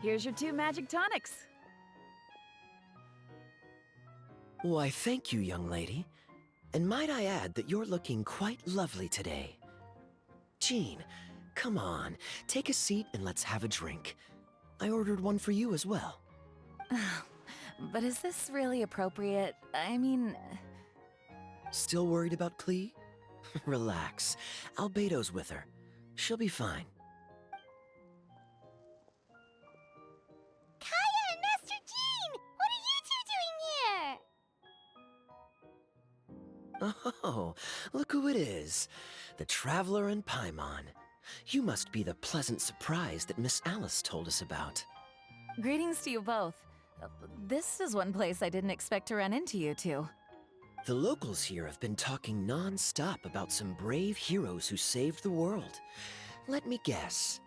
Here's your 2 magic tonics. Why, thank you, young lady. And might I add that you're looking quite lovely today. Jean, come on, take a seat and let's have a drink. I ordered one for you as well. But is this really appropriate? I mean... Still worried about Klee? Relax. Albedo's with her. She'll be fine. Kaya and Master Jean! What are you two doing here? Oh, look who it is. The Traveler and Paimon. You must be the pleasant surprise that Miss Alice told us about. Greetings to you both. This is one place I didn't expect to run into you two. The locals here have been talking non-stop about some brave heroes who saved the world. Let me guess.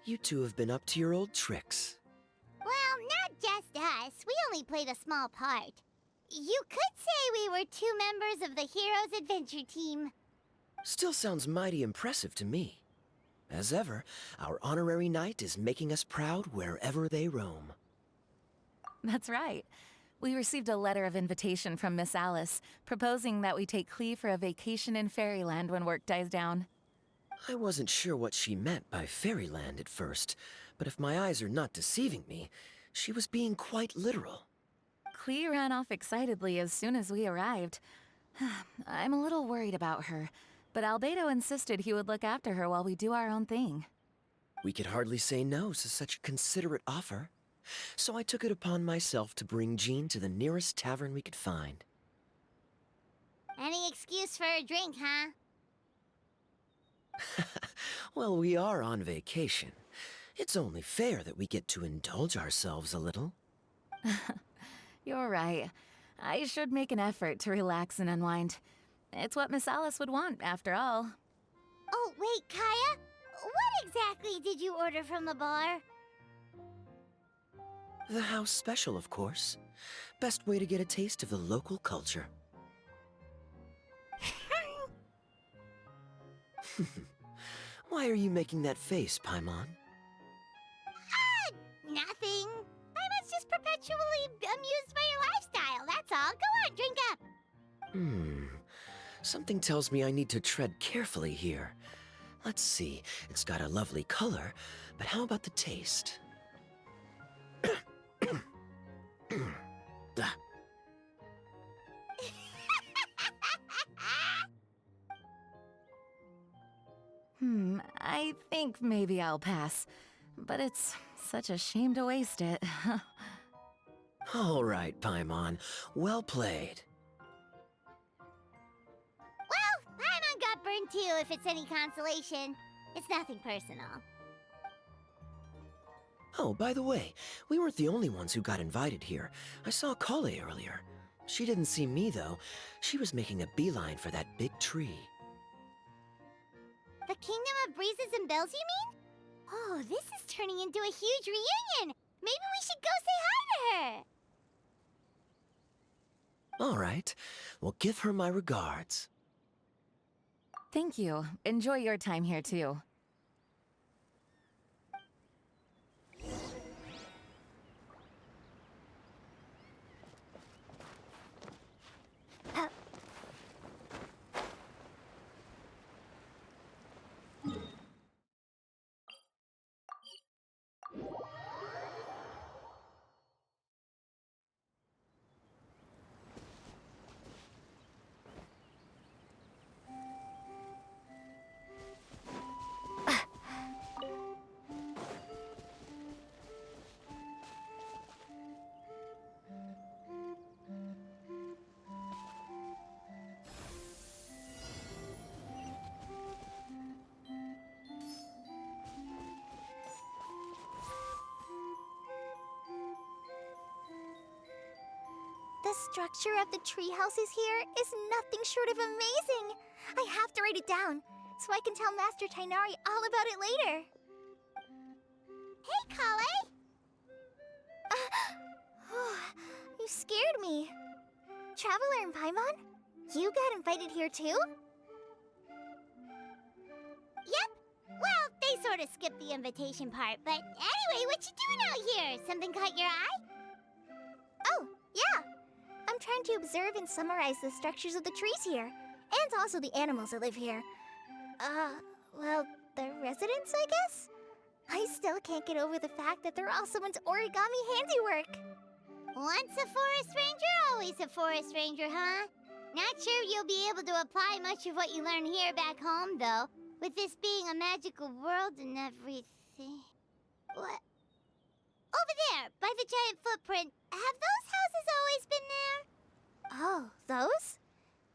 You two have been up to your old tricks. Well, not just us. We only played a small part. You could say we were 2 members of the Heroes Adventure Team. Still sounds mighty impressive to me. As ever, our honorary knight is making us proud wherever they roam. That's right. We received a letter of invitation from Miss Alice, proposing that we take Klee for a vacation in Fairyland when work dies down. I wasn't sure what she meant by Fairyland at first, but if my eyes are not deceiving me, she was being quite literal. Klee ran off excitedly as soon as we arrived. I'm a little worried about her, but Albedo insisted he would look after her while we do our own thing. We could hardly say no to such a considerate offer, so I took it upon myself to bring Jean to the nearest tavern we could find. Any excuse for a drink, huh? Well, we are on vacation. It's only fair that we get to indulge ourselves a little. You're right. I should make an effort to relax and unwind. It's what Miss Alice would want, after all. Oh, wait, Kaya? What exactly did you order from the bar? The house special, of course. Best way to get a taste of the local culture. Why are you making that face, Paimon? Nothing. I was just perpetually amused by your lifestyle, that's all. Go on, drink up. Something tells me I need to tread carefully here. Let's see, it's got a lovely color, but how about the taste? Ah. I think maybe I'll pass. But it's such a shame to waste it. All right, Paimon. Well played. Well, Paimon got burned too, if it's any consolation. It's nothing personal. Oh, by the way, we weren't the only ones who got invited here. I saw Kale earlier. She didn't see me, though. She was making a beeline for that big tree. The Kingdom of Breezes and Bells, you mean? Oh, this is turning into a huge reunion! Maybe we should go say hi to her! All right. Well, give her my regards. Thank you. Enjoy your time here, too. The structure of the tree houses here is nothing short of amazing. I have to write it down so I can tell Master Tainari all about it later. Hey, Kale! You scared me. Traveler and Paimon? You got invited here too? Yep. Well, they sort of skipped the invitation part, but anyway, what you doing out here? Something caught your eye? Oh, yeah. I'm trying to observe and summarize the structures of the trees here, and also the animals that live here. Well, the residents, I guess? I still can't get over the fact that they're all someone's origami handiwork. Once a forest ranger, always a forest ranger, huh? Not sure you'll be able to apply much of what you learn here back home, though, with this being a magical world and everything. What? Over there, by the giant footprint. Have those houses always been there? Oh, those?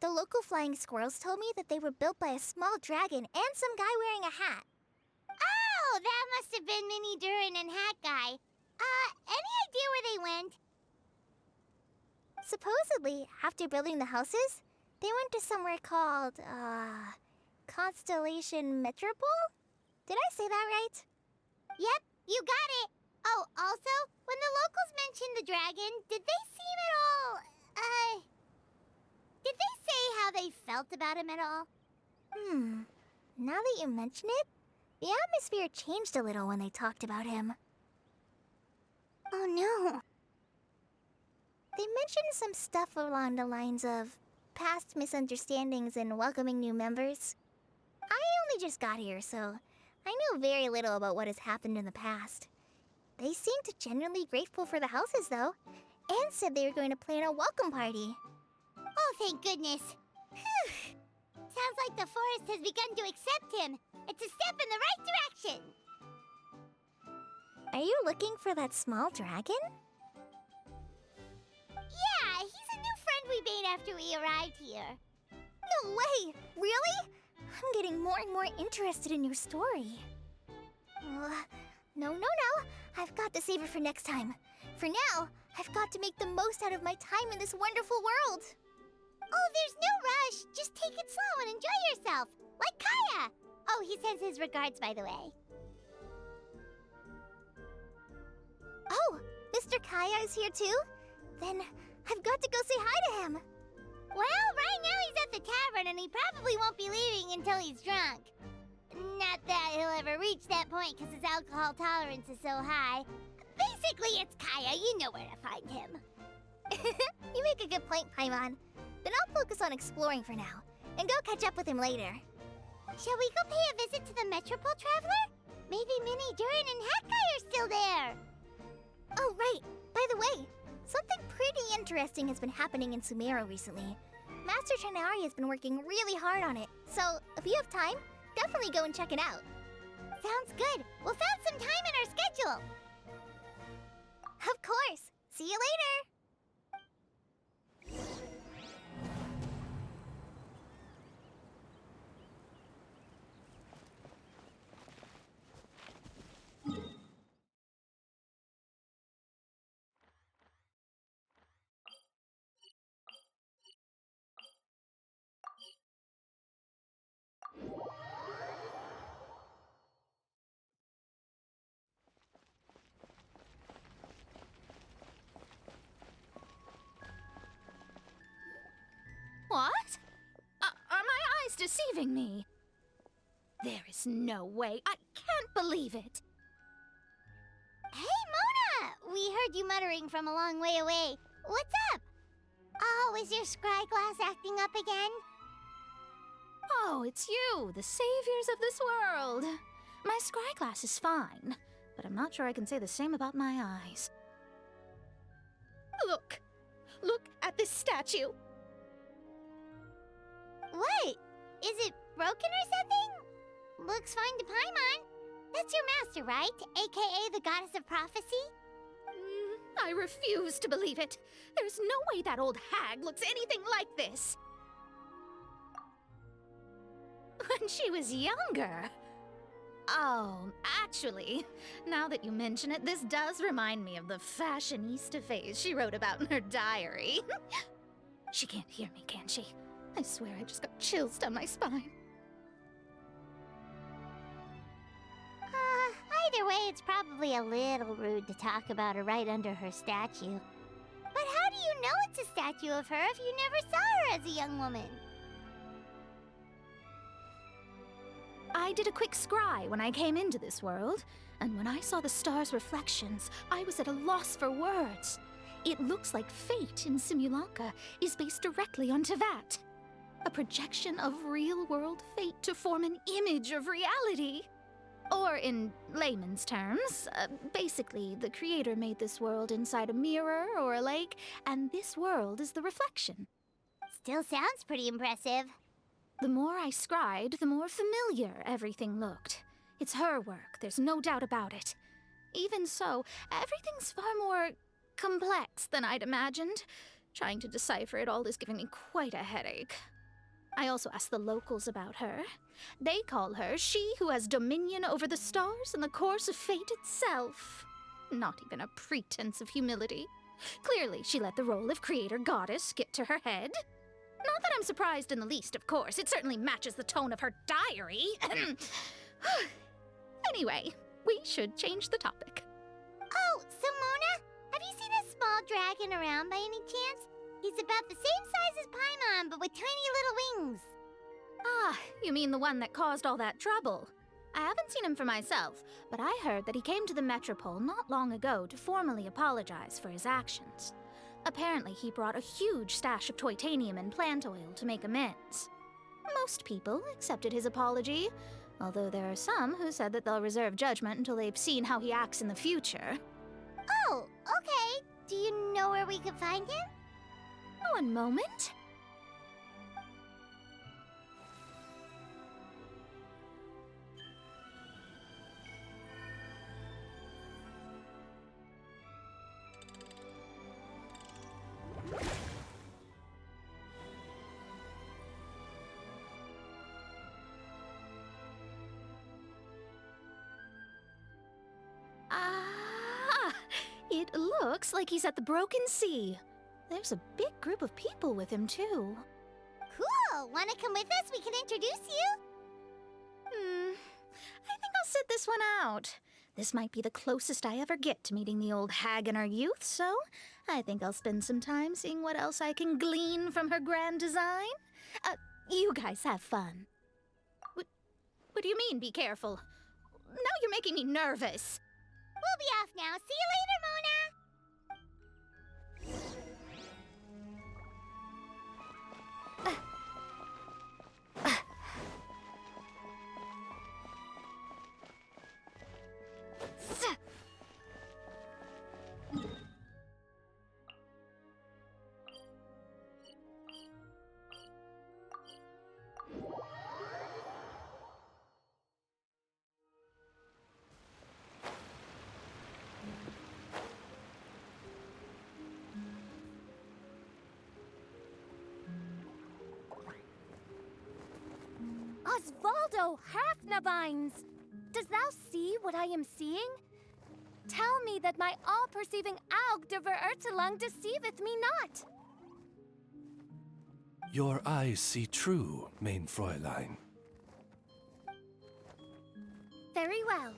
The local flying squirrels told me that they were built by a small dragon and some guy wearing a hat. Oh, that must have been Mini Durin and Hat Guy. Any idea where they went? Supposedly, after building the houses, they went to somewhere called, Constellation Metropole? Did I say that right? Yep, you got it. Oh, also, when the locals mentioned the dragon, did they seem at all, did they say how they felt about him at all? Now that you mention it, the atmosphere changed a little when they talked about him. Oh no. They mentioned some stuff along the lines of past misunderstandings and welcoming new members. I only just got here, so I know very little about what has happened in the past. They seemed genuinely grateful for the houses, though, and said they were going to plan a welcome party. Oh, thank goodness. Phew. Sounds like the forest has begun to accept him. It's a step in the right direction. Are you looking for that small dragon? Yeah, he's a new friend we made after we arrived here. No way! Really? I'm getting more and more interested in your story. No. I've got to save it for next time. For now, I've got to make the most out of my time in this wonderful world. Oh, there's no rush. Just take it slow and enjoy yourself. Like Kaya. Oh, he sends his regards, by the way. Oh, Mr. Kaya is here too? Then I've got to go say hi to him. Well, right now he's at the tavern and he probably won't be leaving until he's drunk. Not that he'll ever reach that point because his alcohol tolerance is so high. Basically, it's Kaya. You know where to find him. You make a good point, Paimon. Then I'll focus on exploring for now, and go catch up with him later. Shall we go pay a visit to the Metropole Traveler? Maybe Mini Durin and Hat Guy are still there. Oh, right. By the way, something pretty interesting has been happening in Sumeru recently. Master Tainari has been working really hard on it, so if you have time, definitely go and check it out. Sounds good. We'll find some time in our schedule. Of course. See you later. What? Are my eyes deceiving me? There is no way. I can't believe it. Hey, Mona! We heard you muttering from a long way away. What's up? Oh, is your scry glass acting up again? Oh, it's you, the saviors of this world. My scry glass is fine, but I'm not sure I can say the same about my eyes. Look! Look at this statue! What? Is it broken or something? Looks fine to Paimon. That's your master, right? AKA the goddess of prophecy? I refuse to believe it. There's no way that old hag looks anything like this. When she was younger. Oh, actually, now that you mention it, this does remind me of the fashionista phase she wrote about in her diary. She can't hear me, can she? I swear I just got chills down my spine. Either way, it's probably a little rude to talk about her right under her statue. But how do you know it's a statue of her if you never saw her as a young woman? I did a quick scry when I came into this world, and when I saw the star's reflections, I was at a loss for words. It looks like fate in Simulanka is based directly on Teyvat. A projection of real-world fate to form an image of reality. Or in layman's terms, basically the creator made this world inside a mirror or a lake, and this world is the reflection. Still sounds pretty impressive. The more I scried, the more familiar everything looked. It's her work, there's no doubt about it. Even so, everything's far more complex than I'd imagined. Trying to decipher it all is giving me quite a headache. I also asked the locals about her. They call her she who has dominion over the stars and the course of fate itself. Not even a pretense of humility. Clearly, she let the role of creator goddess get to her head. Not that I'm surprised in the least, of course. It certainly matches the tone of her diary. Anyway, we should change the topic. Oh, so Mona, have you seen a small dragon around by any chance? He's about the same size as Paimon, but with tiny little wings. Ah, you mean the one that caused all that trouble? I haven't seen him for myself, but I heard that he came to the Metropole not long ago to formally apologize for his actions. Apparently, he brought a huge stash of Toitanium and plant oil to make amends. Most people accepted his apology, although there are some who said that they'll reserve judgment until they've seen how he acts in the future. Oh, okay. Do you know where we could find him? One moment. Ah, it looks like he's at the Broken Sea. There's a big group of people with him, too. Cool! Wanna come with us? We can introduce you? I think I'll sit this one out. This might be the closest I ever get to meeting the old hag in her youth, so I think I'll spend some time seeing what else I can glean from her grand design. You guys have fun. What do you mean, be careful? Now you're making me nervous. We'll be off now. See you later, Mona! Osvaldo Hafnabines! Does thou see what I am seeing? Tell me that my all-perceiving Aug de Verurtelang deceiveth me not. Your eyes see true, main Fräulein. Very well.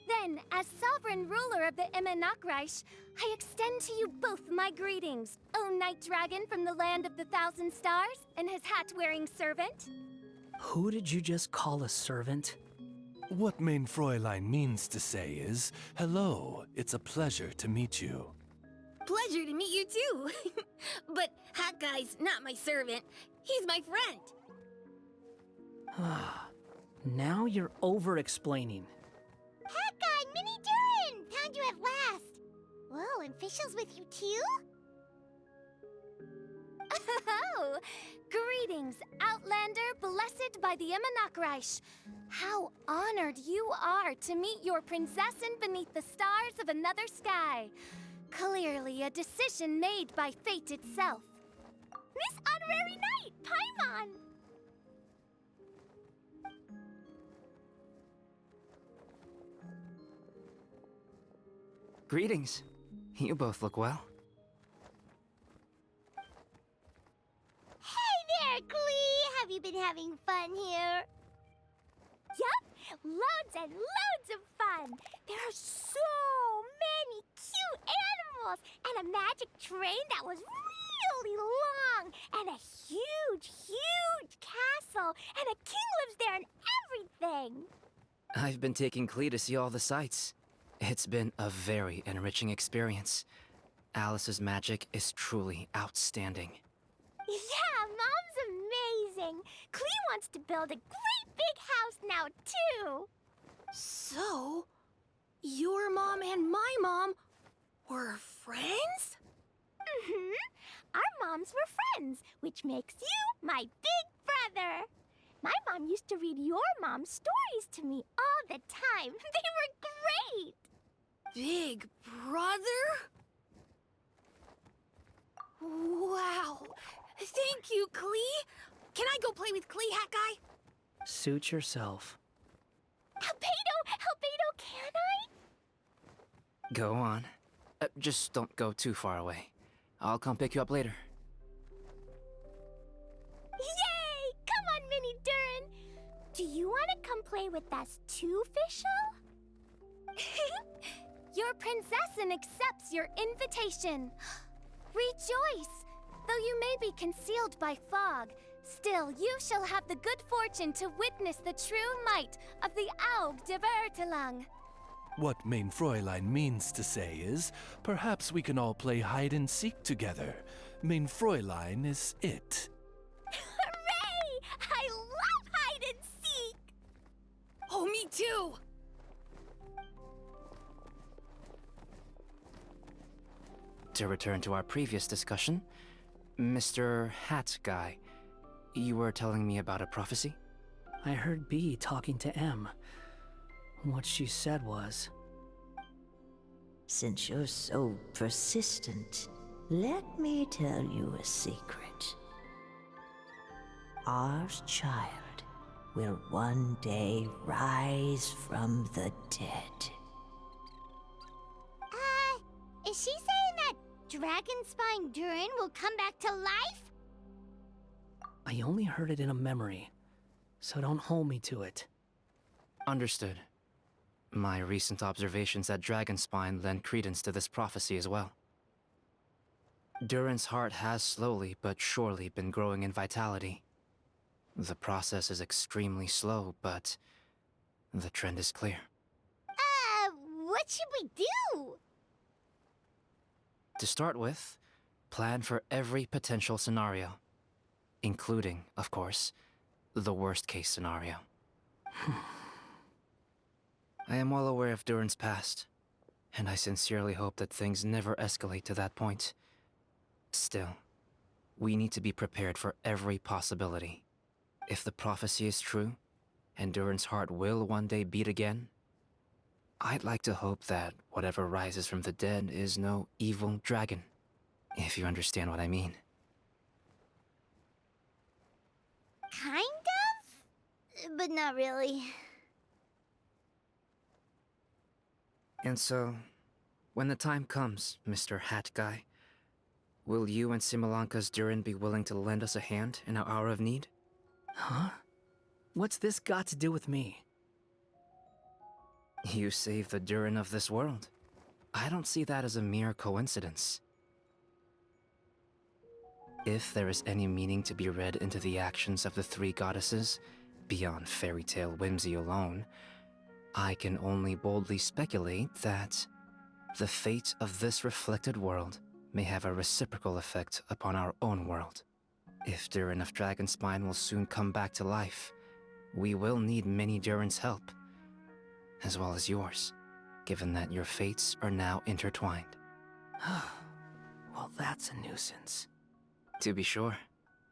Then, as sovereign ruler of the Immenachreich, I extend to you both my greetings, O Night Dragon from the land of the Thousand Stars and his hat-wearing servant. Who did you just call a servant? What main Fräulein means to say is, hello, it's a pleasure to meet you. Pleasure to meet you too. But Hat Guy's not my servant. He's my friend. Now you're over-explaining. Hat Guy, Minnie Durin! Found you at last! Whoa, and Fischl's with you too? Oh, greetings, Outlander blessed by the Immenachreich. How honored you are to meet your princessin beneath the stars of another sky. Clearly a decision made by fate itself. Miss Honorary Knight, Paimon! Greetings. You both look well. Hey there, Glee! Have you been having fun here? Yup, loads and loads of fun. There are so many cute animals and a magic train that was really long and a huge, huge castle and a king lives there and everything. I've been taking Klee to see all the sights. It's been a very enriching experience. Alice's magic is truly outstanding. Yeah, Mom's amazing. Clee wants to build a great big house now, too. So, your mom and my mom were friends? Mm-hmm. Our moms were friends, which makes you my big brother. My mom used to read your mom's stories to me all the time. They were great. Big brother? Wow. Thank you, Klee. Can I go play with Klee, Hat Guy? Suit yourself. Albedo, can I? Go on. Just don't go too far away. I'll come pick you up later. Yay! Come on, Mini Durin. Do you want to come play with us too, Fischl? Your princessin accepts your invitation. Rejoice! Though you may be concealed by fog, still you shall have the good fortune to witness the true might of the Aug de Bertelang. What Mein Fräulein means to say is, perhaps we can all play hide and seek together. Mein Fräulein is it. Hooray! I love hide and seek! Oh, me too! To return to our previous discussion, Mr. Hat Guy, you were telling me about a prophecy? I heard B talking to M. What she said was, Since you're so persistent, let me tell you a secret. Our child will one day rise from the dead. Is she saying that Dragonspine Durin will come back to life? I only heard it in a memory, so don't hold me to it. Understood. My recent observations at Dragonspine lend credence to this prophecy as well. Durin's heart has slowly but surely been growing in vitality. The process is extremely slow, but the trend is clear. What should we do? To start with, plan for every potential scenario, including, of course, the worst-case scenario. I am well aware of Durin's past, and I sincerely hope that things never escalate to that point. Still, we need to be prepared for every possibility. If the prophecy is true, and Durin's heart will one day beat again, I'd like to hope that whatever rises from the dead is no evil dragon, if you understand what I mean. Kind of? But not really. And so, when the time comes, Mr. Hat Guy, will you and Simolanka's Durin be willing to lend us a hand in our hour of need? Huh? What's this got to do with me? You saved the Durin of this world. I don't see that as a mere coincidence. If there is any meaning to be read into the actions of the three goddesses, beyond fairy tale whimsy alone, I can only boldly speculate that the fate of this reflected world may have a reciprocal effect upon our own world. If Durin of Dragonspine will soon come back to life, we will need many Durin's help, as well as yours, given that your fates are now intertwined. Well, that's a nuisance. To be sure,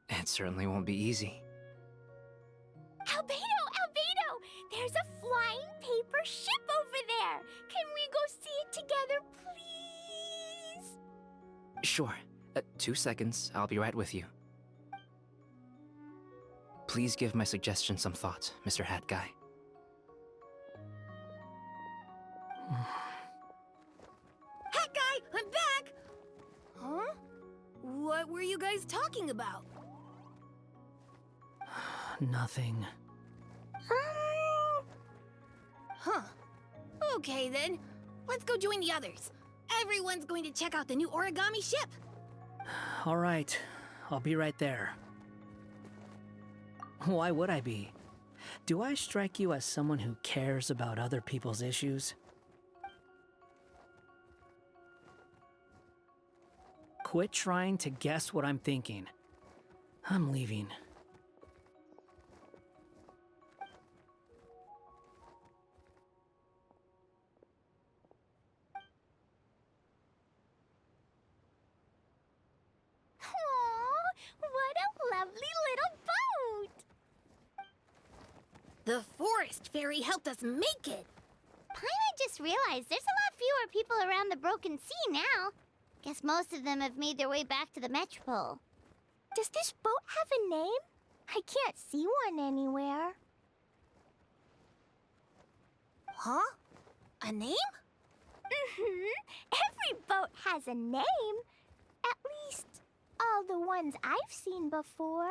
it certainly won't be easy. Albedo! There's a flying paper ship over there! Can we go see it together, please? Sure. 2 seconds, I'll be right with you. Please give my suggestion some thought, Mr. Hat Guy. Huh? What were you guys talking about? Nothing. Huh. Okay then. Let's go join the others. Everyone's going to check out the new origami ship. All right, I'll be right there. Why would I be? Do I strike you as someone who cares about other people's issues? Quit trying to guess what I'm thinking. I'm leaving. Aww, what a lovely little boat! The forest fairy helped us make it. Paimon just realized there's a lot fewer people around the Broken Sea now. Guess most of them have made their way back to the Metropole. Does this boat have a name? I can't see one anywhere. Huh? A name? Every boat has a name. At least, all the ones I've seen before.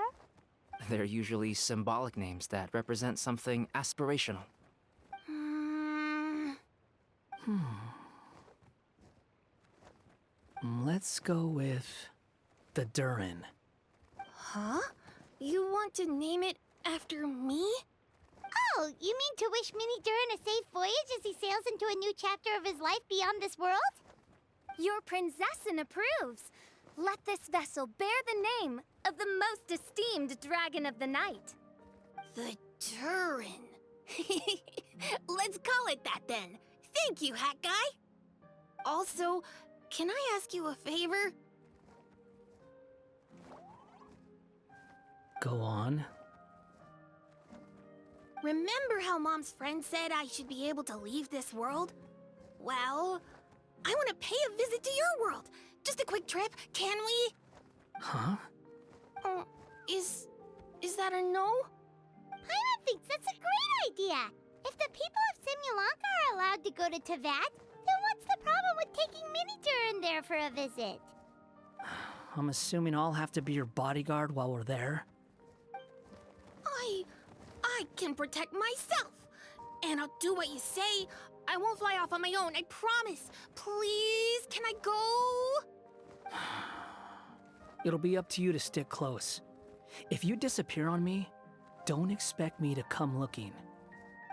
They're usually symbolic names that represent something aspirational. Let's go with the Durin. Huh? You want to name it after me? Oh, you mean to wish Mini Durin a safe voyage as he sails into a new chapter of his life beyond this world? Your princessin approves. Let this vessel bear the name of the most esteemed dragon of the night. The Durin. Let's call it that then. Thank you, Hat Guy. Also, can I ask you a favor? Go on. Remember how Mom's friend said I should be able to leave this world? Well, I want to pay a visit to your world. Just a quick trip, can we? Huh? Is that a no? Paimon thinks that's a great idea. If the people of Simulanka are allowed to go to Teyvat, then what's the problem with taking Mini Durin there for a visit? I'm assuming I'll have to be your bodyguard while we're there. I can protect myself. And I'll do what you say. I won't fly off on my own, I promise. Please, can I go? It'll be up to you to stick close. If you disappear on me, don't expect me to come looking.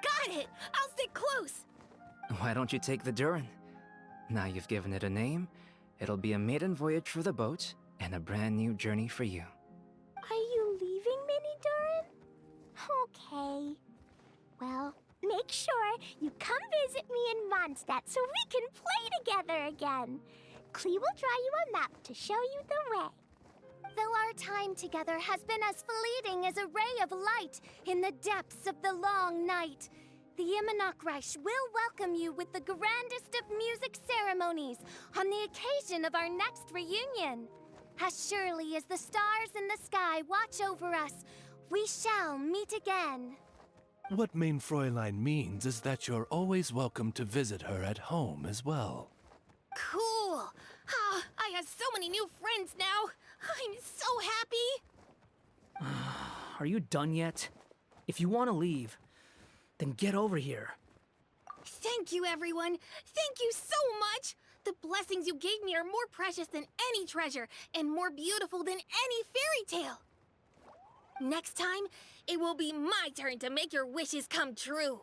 Got it! I'll stick close! Why don't you take the Durin? Now you've given it a name, it'll be a maiden voyage for the boat and a brand new journey for you. Are you leaving, Mini Durin? Okay. Well, make sure you come visit me in Mondstadt so we can play together again. Klee will draw you a map to show you the way. Though our time together has been as fleeting as a ray of light in the depths of the long night, the Immonocreich will welcome you with the grandest of music ceremonies on the occasion of our next reunion. As surely as the stars in the sky watch over us, we shall meet again. What Main Fräulein means is that you're always welcome to visit her at home as well. Cool! Ah, I have so many new friends now! I'm so happy! Are you done yet? If you want to leave, then get over here. Thank you, everyone! Thank you so much! The blessings you gave me are more precious than any treasure, and more beautiful than any fairy tale! Next time, it will be my turn to make your wishes come true!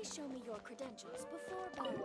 Please show me your credentials before bowing.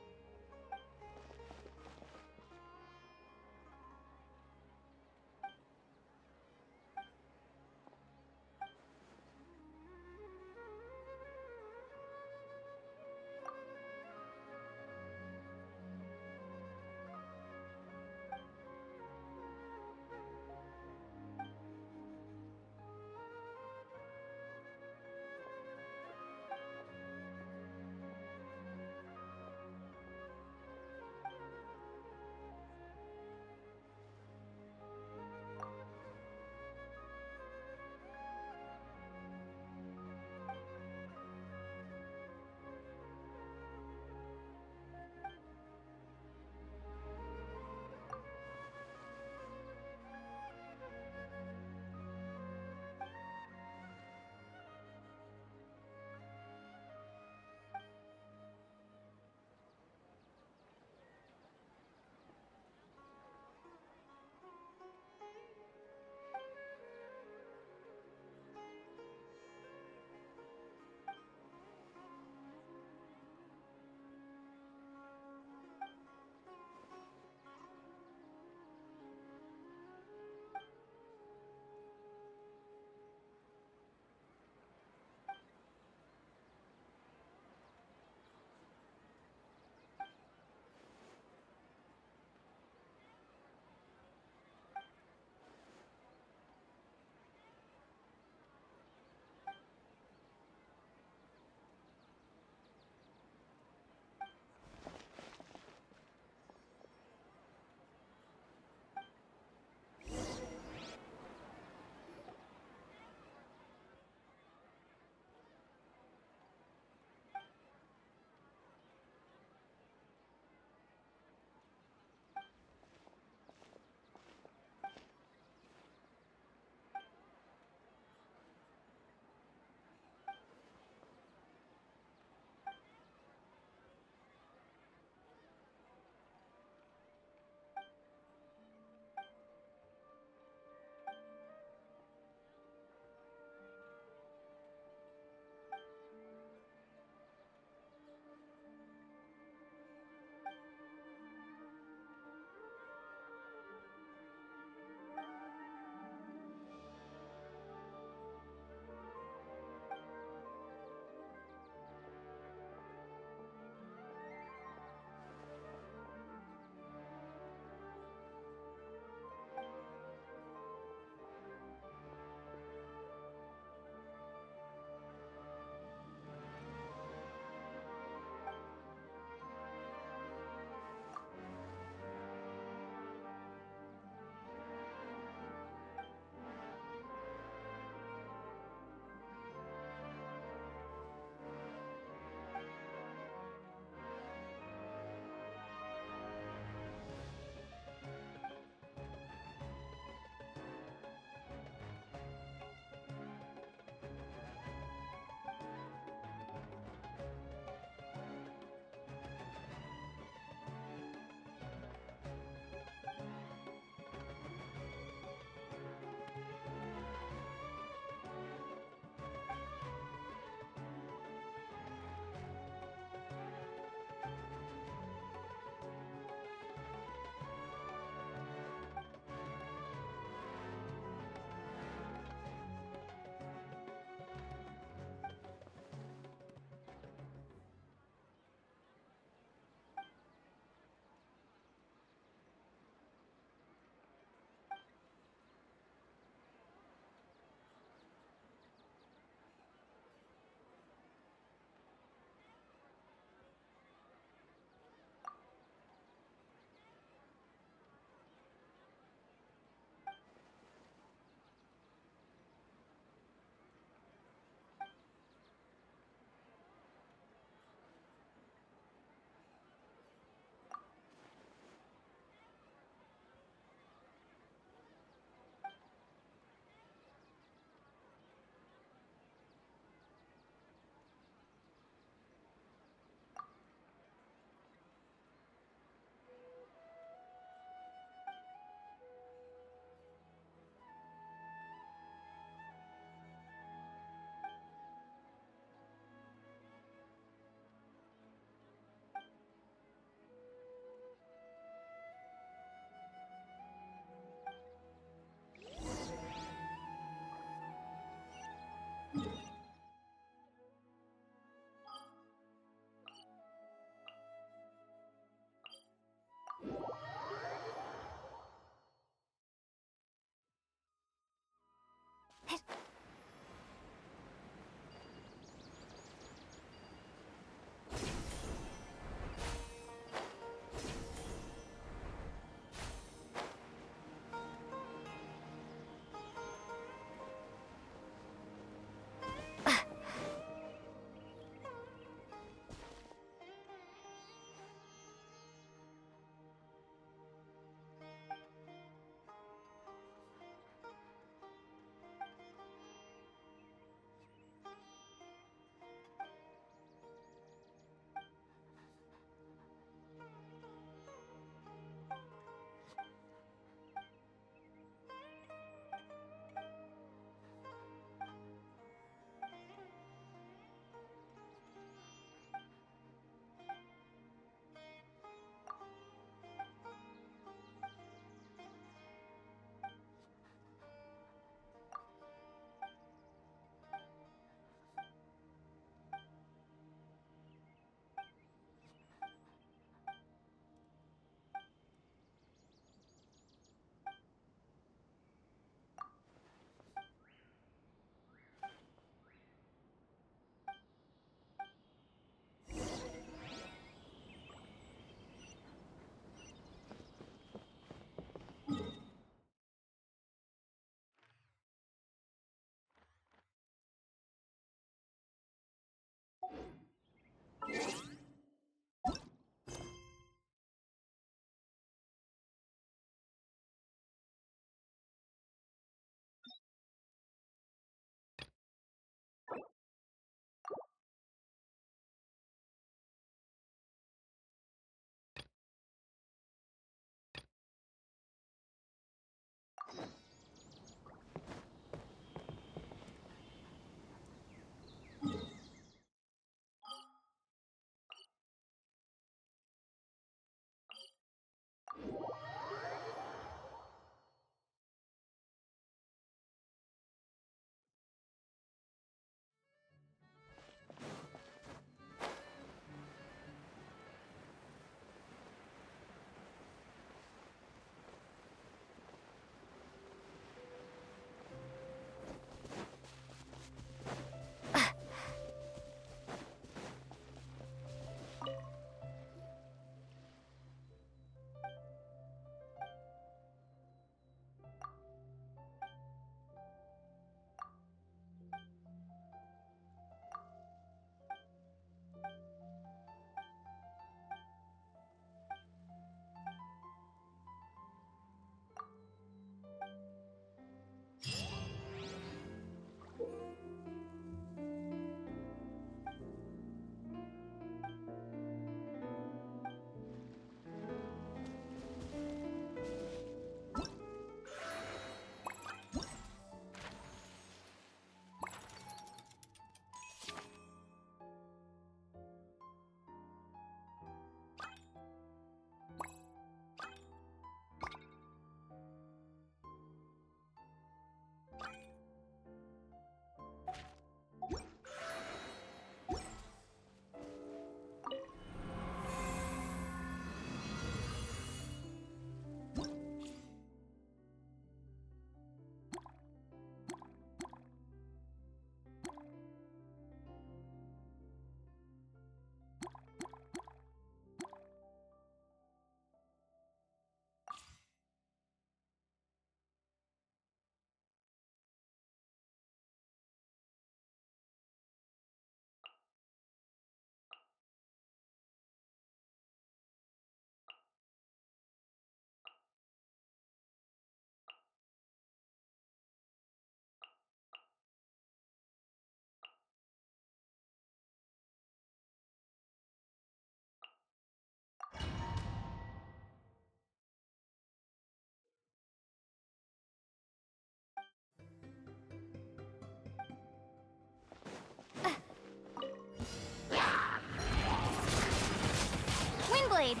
Windblade!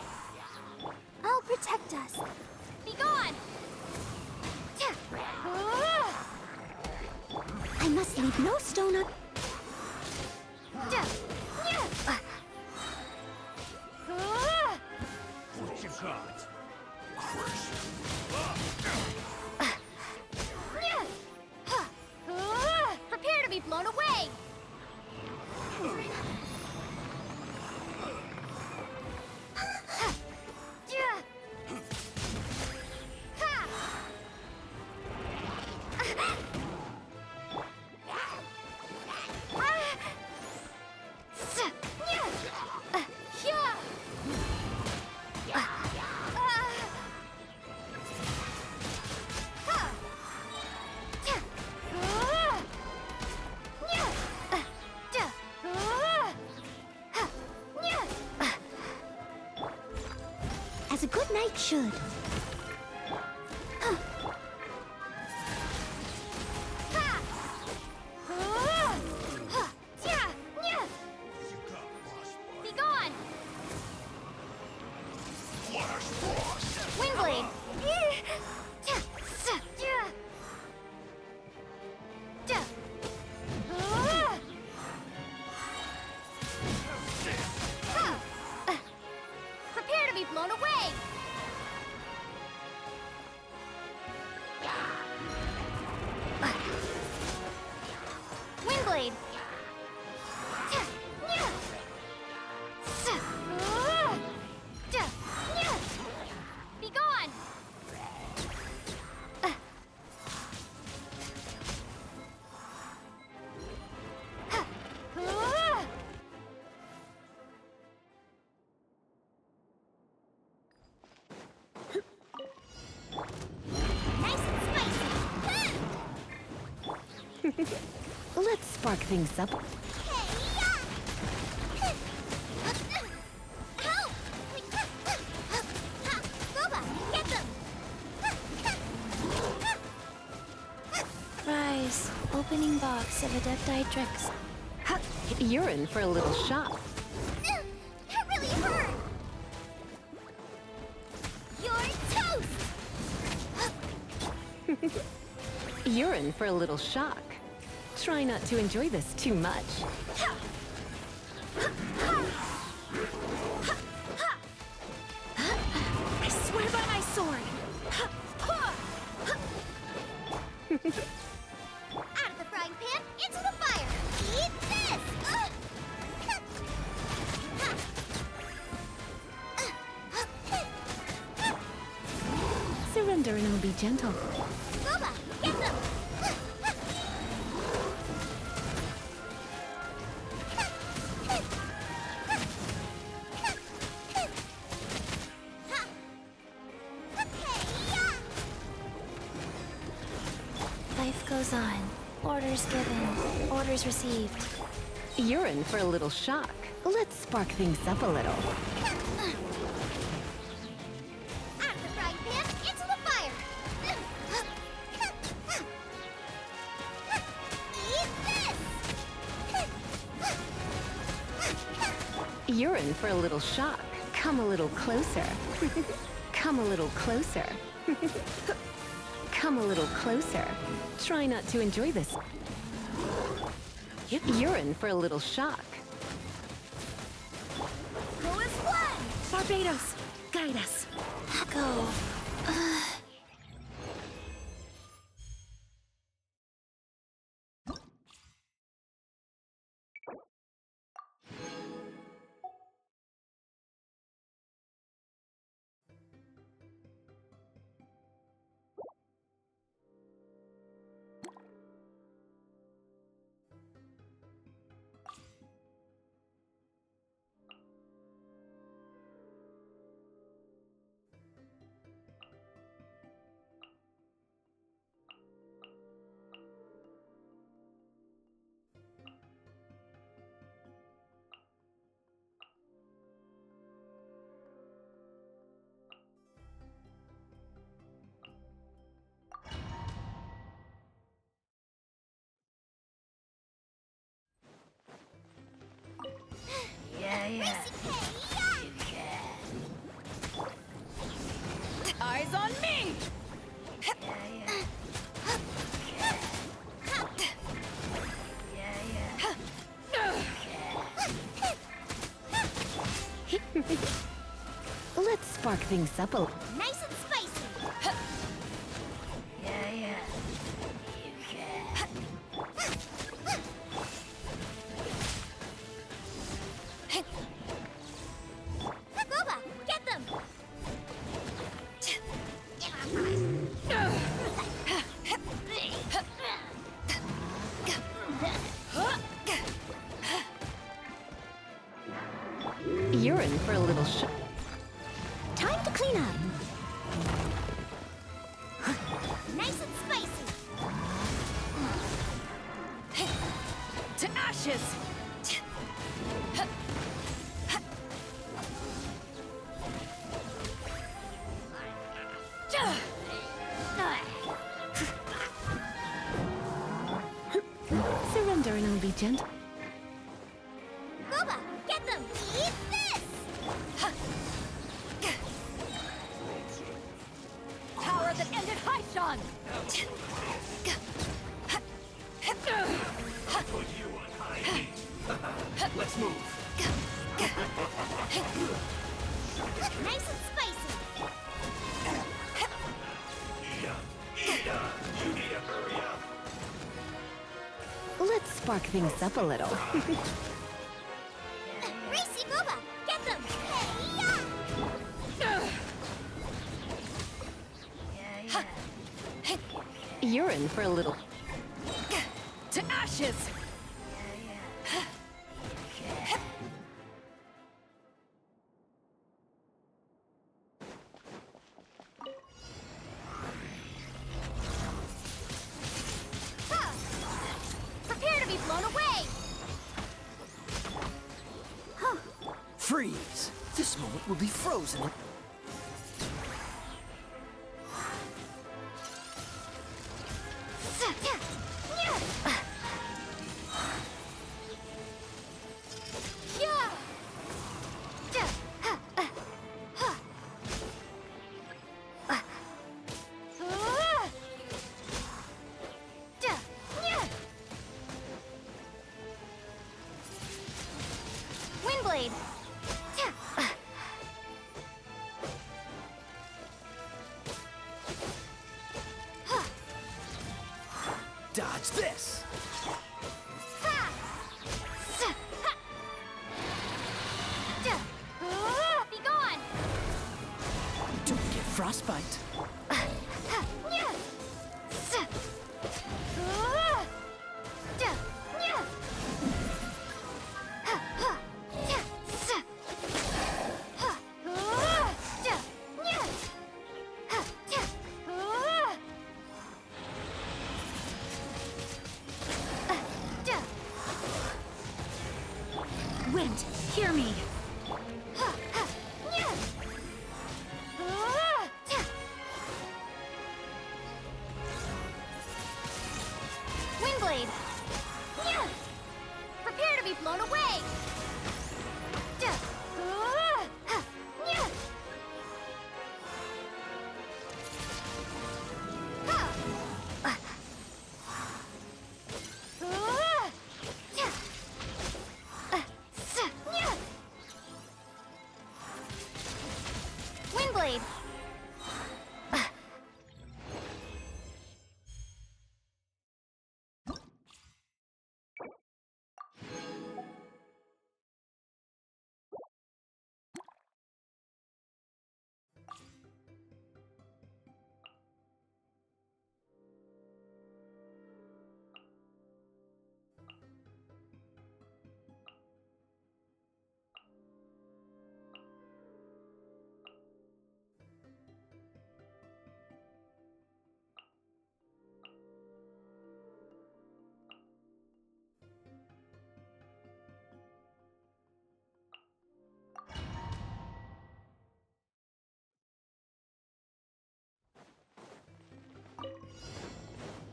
I'll protect us. Be gone! I must leave no stone un... What you got? Prepare to be blown away! As a good knight should. Be gone! Windblade! Prepare to be blown away! Windblade! Be gone! Nice and spicy. Let's spark things up. Help! Boba, get them! Prize. Opening box of Adepti tricks. You're in for a little shock. That really hurt! You're toast! You're in for a little shock. Try not to enjoy this too much. I swear by my sword! Out of the frying pan, into the fire! Eat this! Surrender and I'll be gentle. Boba, get them! Life goes on. Orders given. Orders received. You're in for a little shock. Let's spark things up a little. Out of the frying pan, into the fire! Eat this! You're in for a little shock. Come a little closer. Come a little closer. Come a little closer. Try not to enjoy this. You're in for a little shock. Go as one! Barbados, guide us. Go. Racy K, yeah! eyes on me! Let's spark things up a little. Nice and spicy. Boba, get them! You're in for a little Time to clean up. Nice and spicy. To ashes! Surrender and I'll be gentle. Boba, get them! Eat this! Power that ended Haishan! Let's move. Nice and spicy. Let's spark things up a little. Racy Boba, get them! Hey-ya! You're in for a little. To ashes! Huh. Prepare to be blown away! Freeze! This moment will be frozen in... Windblade! Dodge this! Be gone! Don't get frostbite. Wind, hear me! Windblade! Prepare to be blown away! Windblade!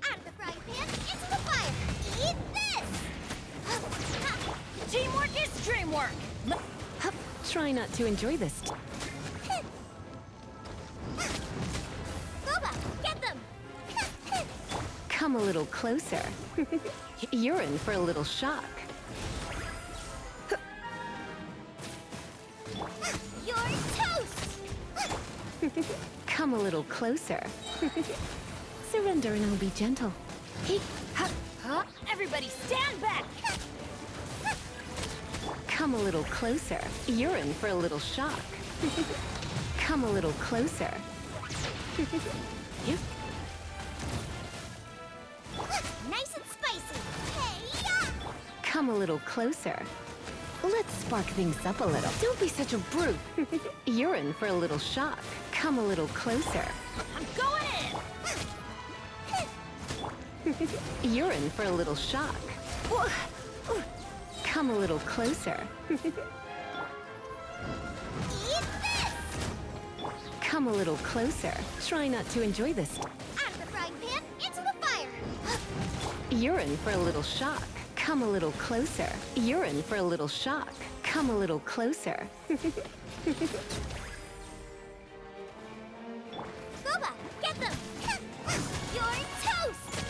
Out of the frying pan, into the fire! Eat this! Teamwork is dreamwork! Try not to enjoy this. Come a little closer. You're in for a little shock. You're toast! Come a little closer. Surrender and I'll be gentle. Hey, Everybody stand back! come a little closer. You're in for a little shock. Come a little closer. Yep. Nice and spicy! Hey-ya! Come a little closer. Let's spark things up a little. Don't be such a brute. You're in for a little shock. Come a little closer. I'm going in! You're in for a little shock. Come a little closer. Eat this! Come a little closer. Try not to enjoy this. Out of the frying pan, into the fire! You're in for a little shock. Come a little closer. You're in for a little shock. Come a little closer. Boba, get them! You're toast!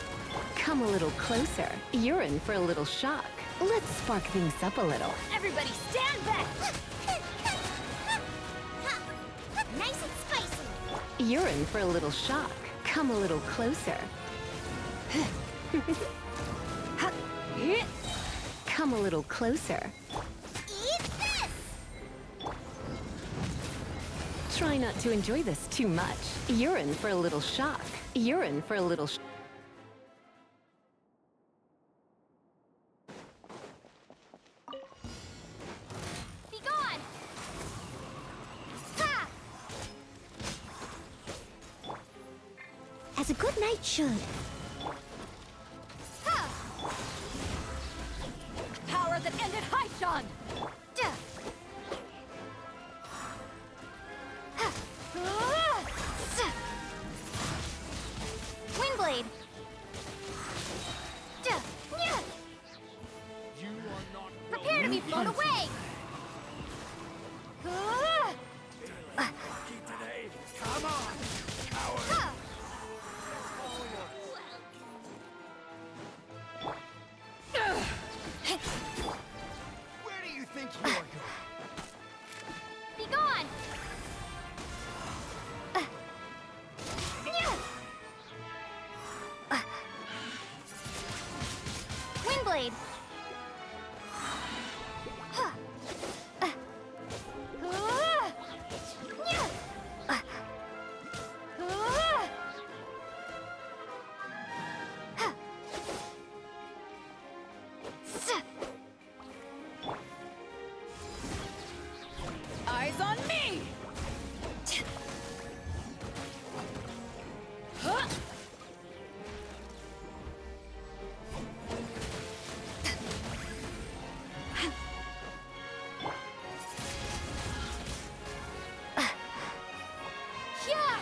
Come a little closer. You're in for a little shock. Let's spark things up a little. Everybody stand back! Nice and spicy! You're in for a little shock. Come a little closer. Come a little closer. Eat this! Try not to enjoy this too much. You're in for a little shock. You're in for a little Be gone! Ha! As a good knight should. Ha! Power that ended Haishan! Duh. Windblade. Duh. Yeah. Prepare to be blown away! Ha! Where do you think you're going? Be gone! Windblade. Eyes on me! Yeah. Ha! Yeah.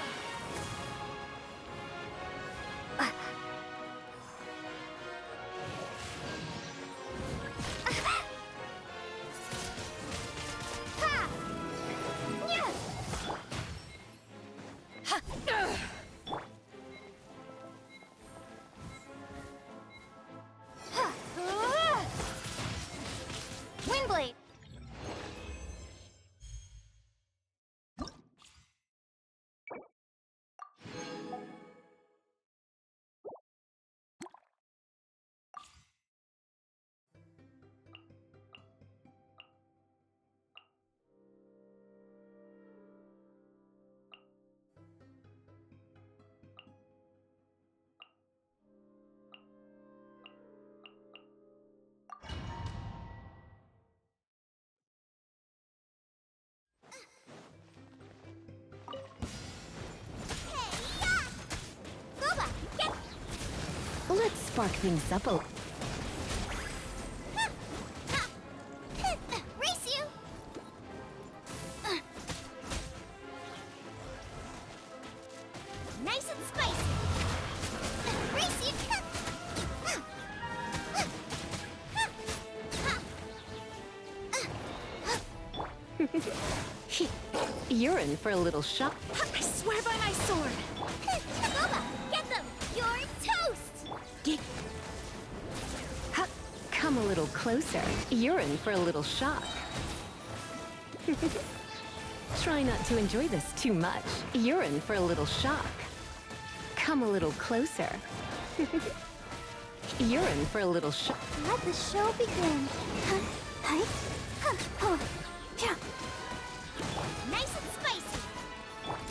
Windblade. Boba, get Let's spark things up a little. race you. Nice and spicy. Race you. You're in for a little shock. I swear by my sword! Boba, get them. You're toast. a little closer. You're in for a little shock. Try not to enjoy this too much. You're in for a little shock. Come a little closer. You're in for a little shock. Let the show begin. Nice and spicy.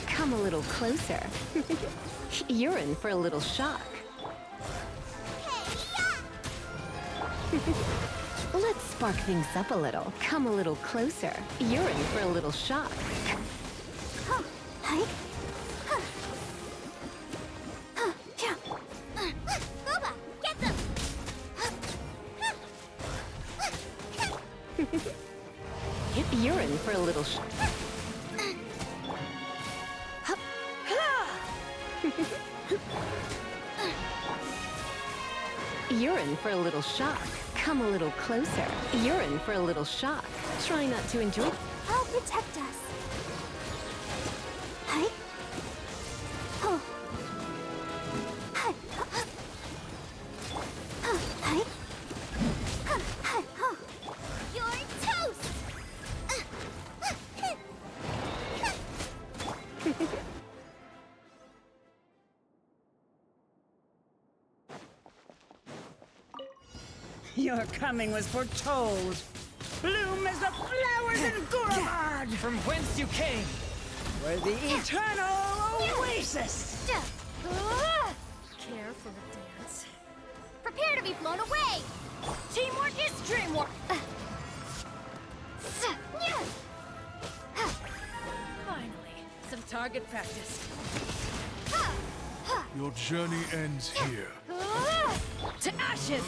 Come a little closer. You're in for a little shock. Let's spark things up a little. Come a little closer. You're in for a little shock. Booba, get them! You're in for a little shock. You're in for a little shock. Come a little closer. You're in for a little shock. Try not to enjoy. I'll protect us. Hi. Oh. Hi. Hi. Hi. Oh. You're toast. Your coming was foretold. Bloom as the flowers in Guravad, From whence you came? where the eternal oasis. Care for a dance? Prepare to be blown away! Teamwork is dreamwork! Finally, some target practice. Your journey ends here. To ashes!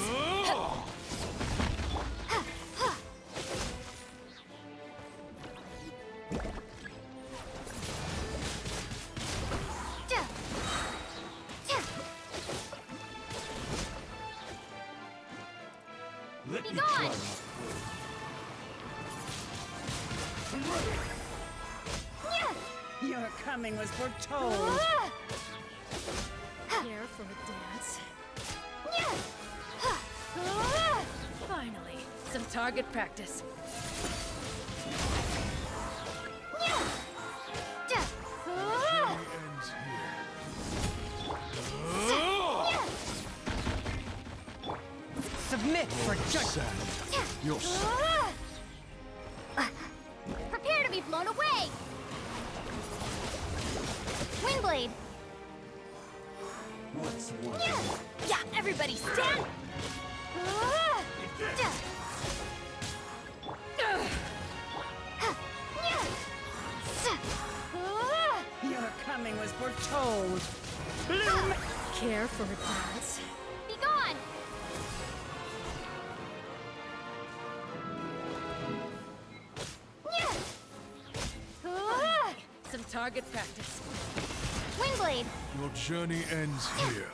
Let Be me gone! try. Your coming was foretold. Care for a dance? Finally, some target practice. Journey ends Submit for here. judgment. Sand. Your side. Prepare to be blown away! Windblade! What's one? Yeah, everybody stand! Your coming was foretold. Bloom. Care for a dance? Be gone! Some target practice. Windblade! Your journey ends here.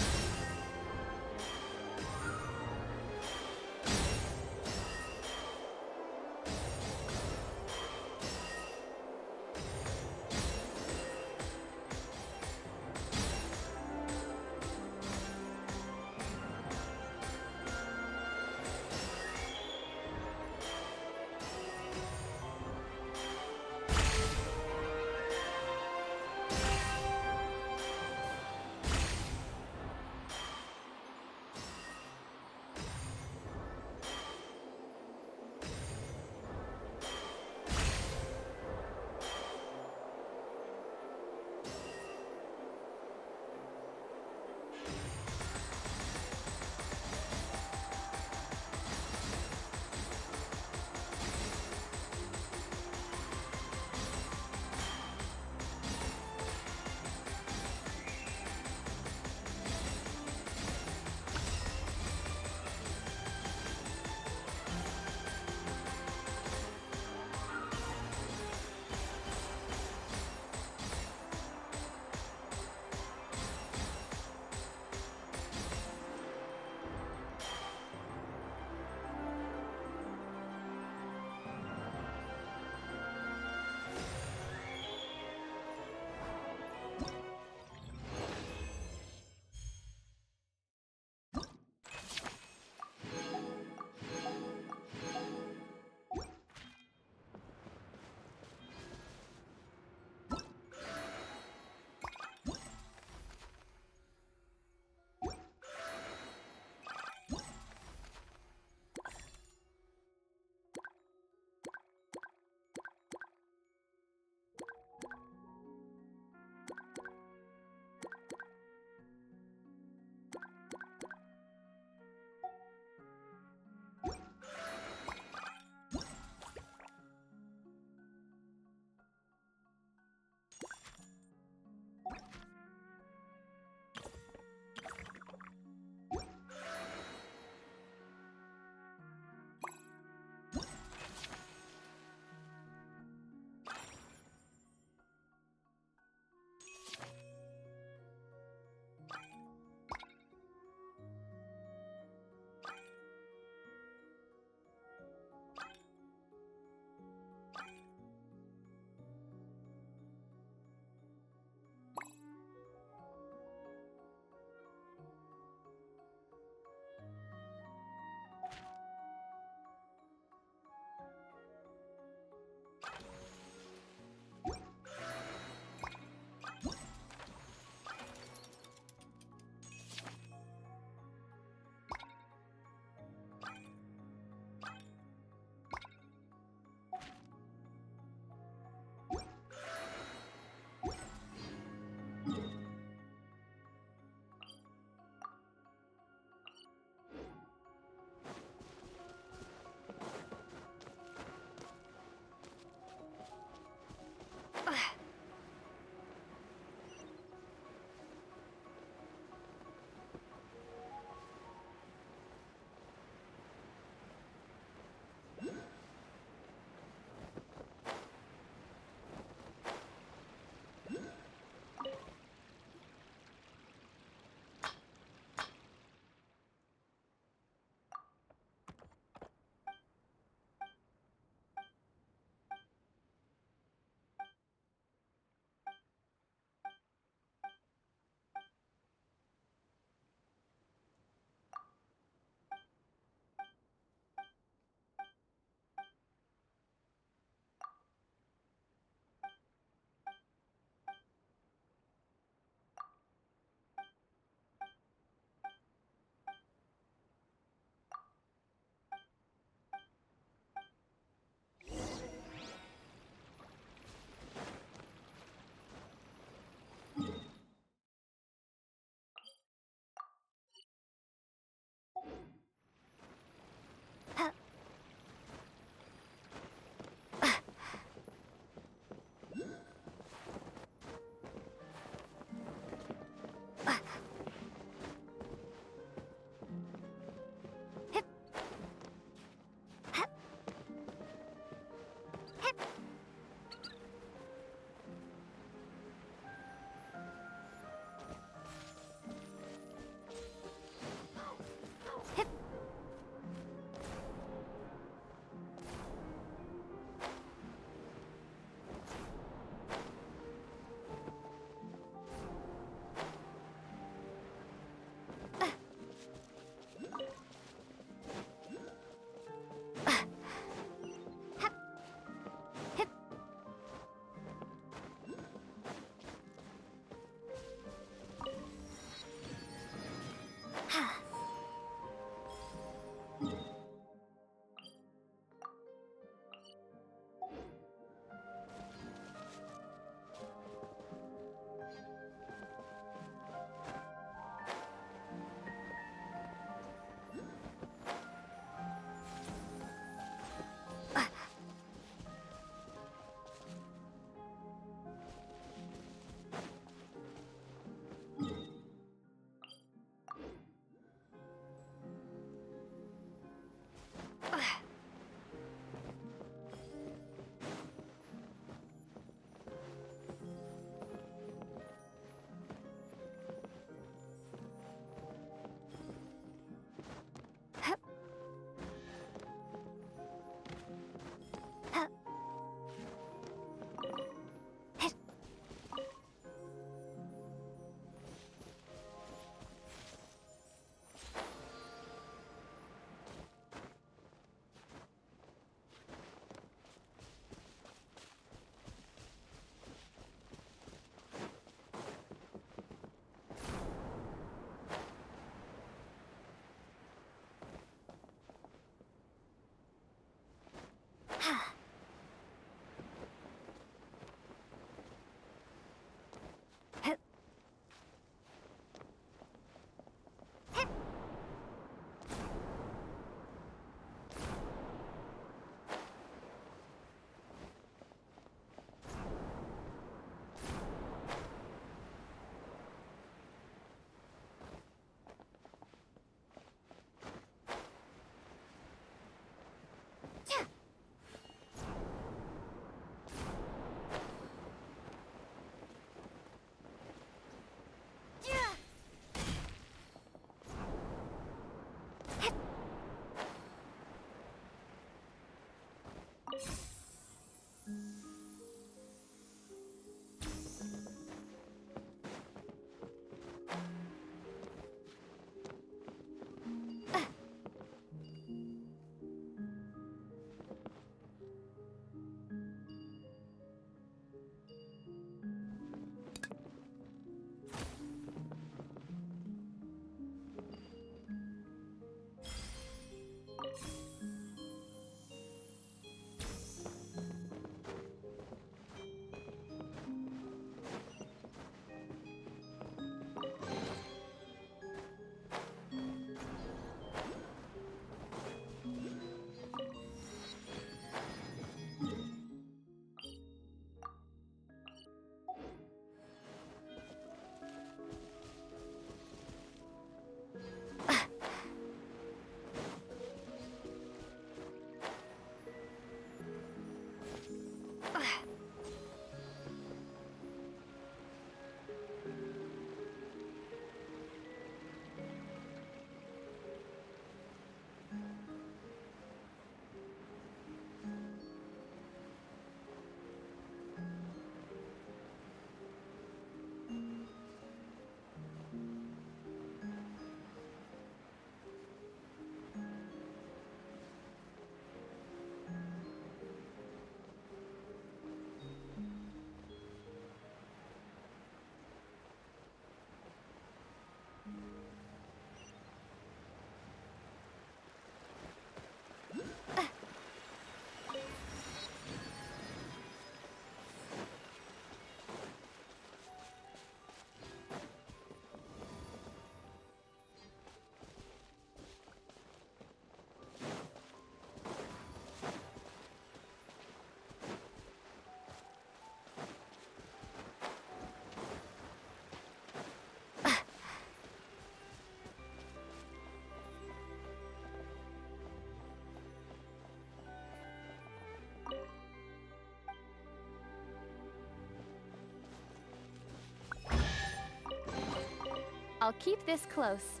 I'll keep this close.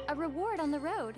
A reward on the road.